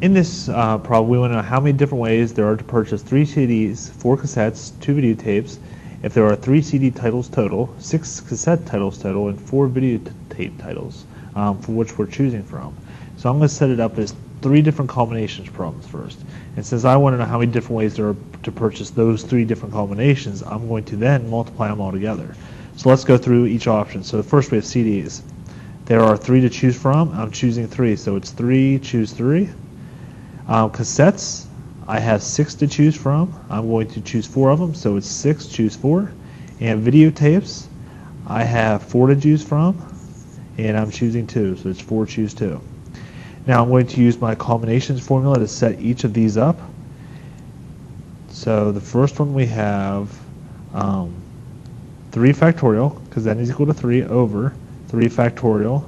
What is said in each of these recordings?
In this problem, we want to know how many different ways there are to purchase 3 CDs, 4 cassettes, 2 videotapes, if there are 3 CD titles total, 6 cassette titles total, and 4 videotape titles for which we're choosing from. So I'm going to set it up as 3 different combinations problems first. And since I want to know how many different ways there are to purchase those 3 different combinations, I'm going to then multiply them all together. So let's go through each option. So the first we have CDs. There are 3 to choose from. I'm choosing 3, so it's 3, choose 3. Cassettes, I have 6 to choose from. I'm going to choose 4 of them, so it's 6, choose 4. And videotapes, I have 4 to choose from, and I'm choosing 2, so it's 4, choose 2. Now I'm going to use my combinations formula to set each of these up. So the first one we have 3 factorial, because n is equal to 3, over 3 factorial,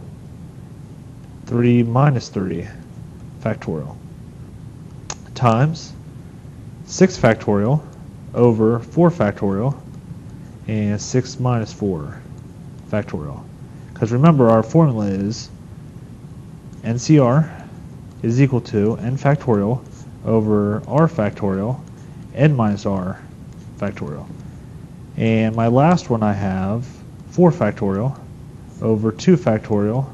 3 minus 3 factorial, times 6 factorial over 4 factorial and 6 minus 4 factorial. Because remember, our formula is NCR is equal to n factorial over r factorial n minus r factorial. And my last one I have 4 factorial over 2 factorial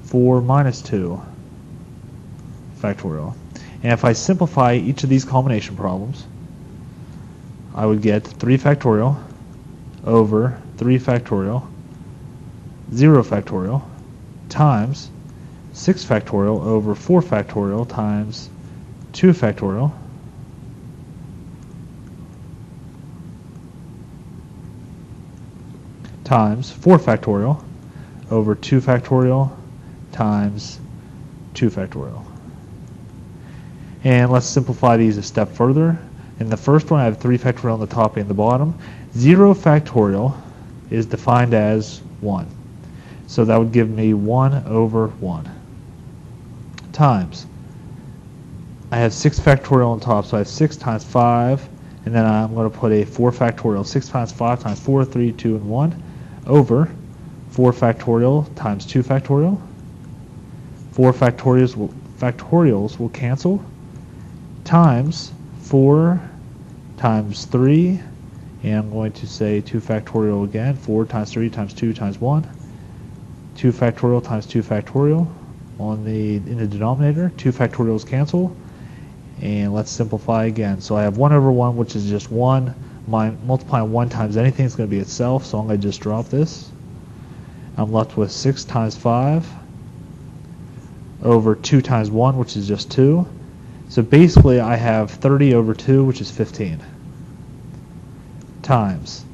4 minus 2 factorial. And if I simplify each of these combination problems, I would get 3 factorial over 3 factorial 0 factorial times 6 factorial over 4 factorial times 2 factorial times 4 factorial over 2 factorial times 2 factorial. And let's simplify these a step further. In the first one, I have 3 factorial on the top and the bottom. 0 factorial is defined as 1. So that would give me 1 over 1 times. I have 6 factorial on top, so I have 6 times 5, and then I'm going to put a 4 factorial. 6 times 5 times 4, 3, 2, and 1, over 4 factorial times 2 factorial. 4 factorials will cancel, times 4 times 3, and I'm going to say 2 factorial again, 4 times 3 times 2 times 1, 2 factorial times 2 factorial in the denominator. 2 factorials cancel, and let's simplify again. So I have 1 over 1, which is just 1. Multiplying 1 times anything is going to be itself, so I'm going to just drop this. I'm left with 6 times 5 over 2 times 1, which is just 2. So basically I have 30 over 2, which is 15, times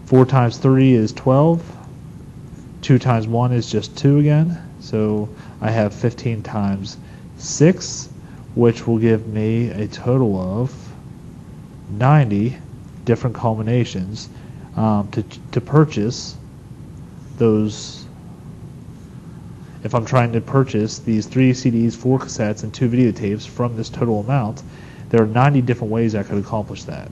4 times 3 is 12, 2 times 1 is just 2 again, so I have 15 times 6, which will give me a total of 90 different combinations to purchase those. If I'm trying to purchase these 3 CDs, 4 cassettes, and 2 videotapes from this total amount, there are 90 different ways I could accomplish that.